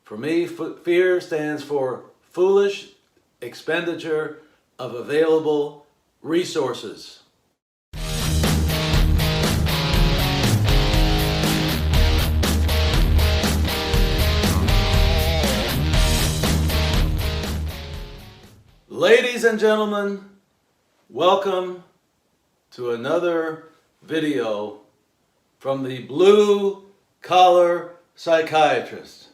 For me, fear stands for foolish expenditure of available resources. Ladies and gentlemen, welcome to another video from the Blue Collar Psychiatrist.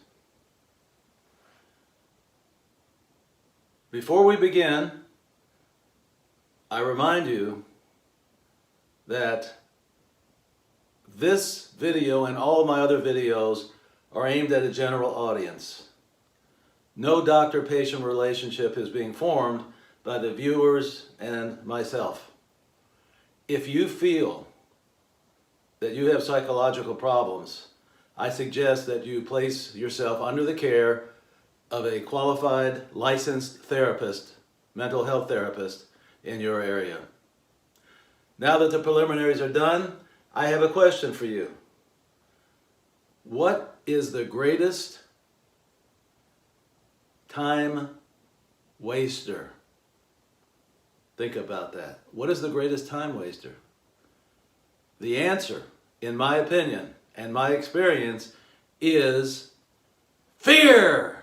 Before we begin, I remind you that this video and all of my other videos are aimed at a general audience. No doctor-patient relationship is being formed by the viewers and myself. If you feel that you have psychological problems, I suggest that you place yourself under the care of a qualified, licensed therapist, mental health therapist in your area. Now that the preliminaries are done, I have a question for you. What is the greatest time waster? Think about that. What is the greatest time waster? The answer, in my opinion and my experience, is fear.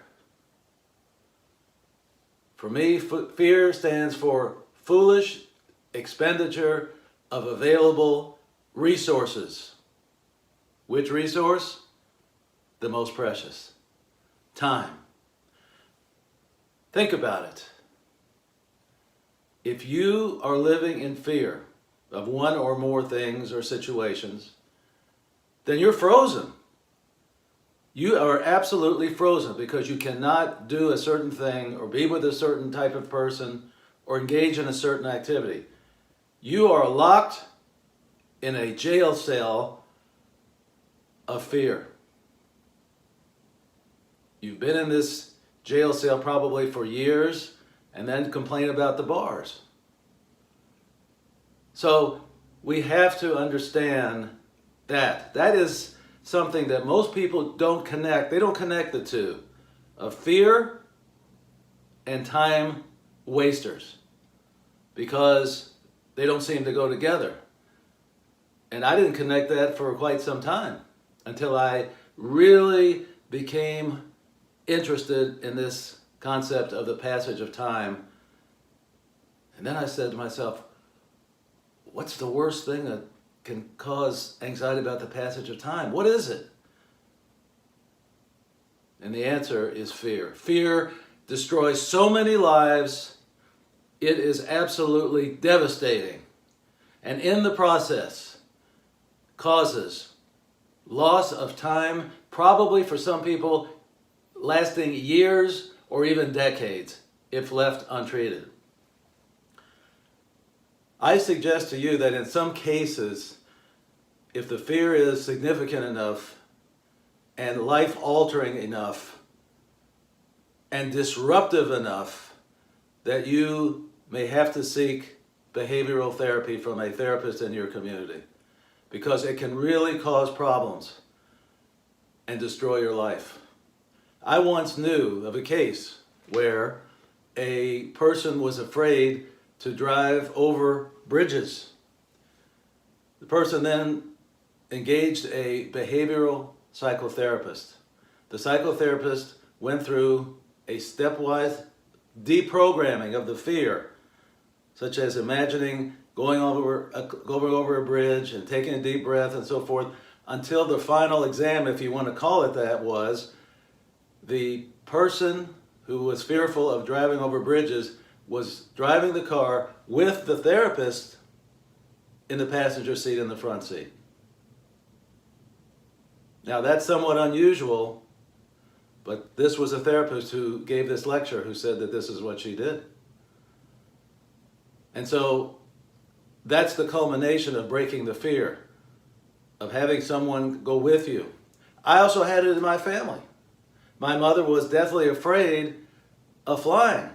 For me, fear stands for foolish expenditure of available resources. Which resource? The most precious. Time. Think about it. If you are living in fear of one or more things or situations, then you're frozen. You are absolutely frozen because you cannot do a certain thing or be with a certain type of person or engage in a certain activity. You are locked in a jail cell of fear. You've been in this jail cell probably for years and then complain about the bars. So we have to understand that. That is something that most people don't connect. They don't connect the two of fear and time wasters because they don't seem to go together. And I didn't connect that for quite some time until I really became interested in this concept of the passage of time. And then I said to myself, what's the worst thing that can cause anxiety about the passage of time? What is it? And the answer is fear. Fear destroys so many lives. It is absolutely devastating. And in the process, causes loss of time, probably for some people lasting years or even decades if left untreated. I suggest to you that in some cases, if the fear is significant enough and life-altering enough and disruptive enough that you may have to seek behavioral therapy from a therapist in your community, because it can really cause problems and destroy your life. I once knew of a case where a person was afraid to drive over bridges. The person then engaged a behavioral psychotherapist. The psychotherapist went through a stepwise deprogramming of the fear, such as imagining going over a bridge and taking a deep breath and so forth, until the final exam, if you want to call it that, was the person who was fearful of driving over bridges was driving the car with the therapist in the passenger seat in the front seat. Now that's somewhat unusual, but this was a therapist who gave this lecture who said that this is what she did. And so that's the culmination of breaking the fear, of having someone go with you. I also had it in my family. My mother was deathly afraid of flying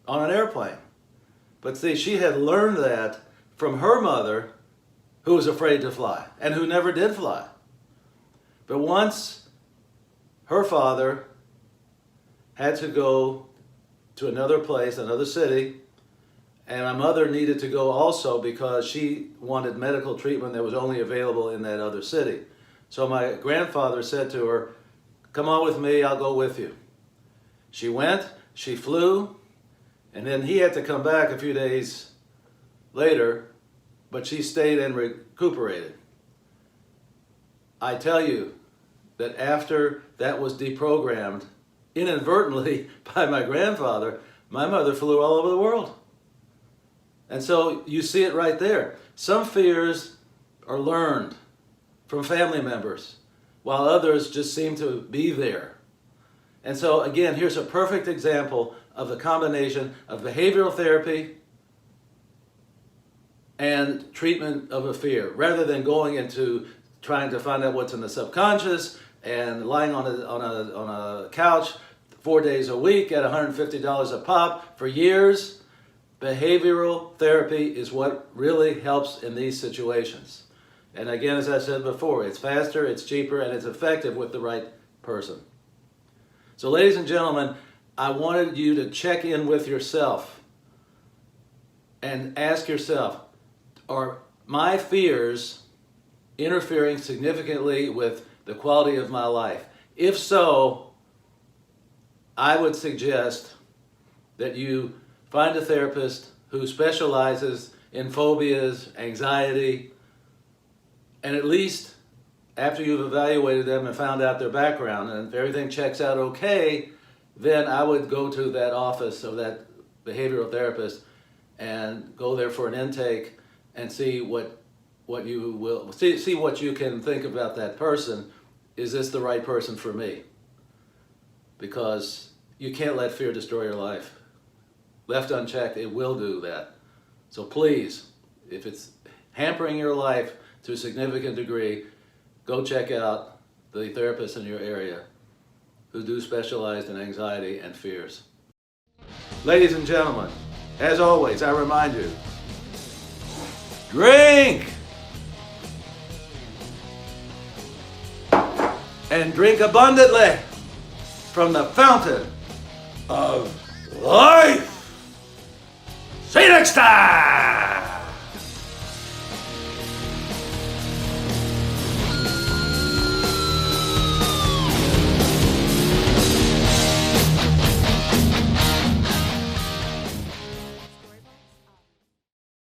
on an airplane. But see, she had learned that from her mother, who was afraid to fly and who never did fly. But once her father had to go to another place, another city, and my mother needed to go also because she wanted medical treatment that was only available in that other city. So my grandfather said to her, "Come on with me, I'll go with you." She went, she flew, and then he had to come back a few days later, but she stayed and recuperated. I tell you that after that was deprogrammed, inadvertently by my grandfather, my mother flew all over the world. And so you see it right there. Some fears are learned from family members, while others just seem to be there. And so again, here's a perfect example of the combination of behavioral therapy and treatment of a fear, rather than going into trying to find out what's in the subconscious and lying on a couch 4 days a week at $150 a pop for years. Behavioral therapy is what really helps in these situations. And again, as I said before, it's faster, it's cheaper, and it's effective with the right person. So ladies and gentlemen, I wanted you to check in with yourself and ask yourself, are my fears interfering significantly with the quality of my life? If so, I would suggest that you find a therapist who specializes in phobias, anxiety, and at least after you've evaluated them and found out their background, and if everything checks out okay, then I would go to that office of that behavioral therapist and go there for an intake and see what you can think about that person. Is this the right person for me? Because you can't let fear destroy your life. Left unchecked, it will do that. So please, if it's hampering your life to a significant degree, go check out the therapists in your area who do specialize in anxiety and fears. Ladies and gentlemen, as always, I remind you, drink! And drink abundantly from the fountain of life. See you next time!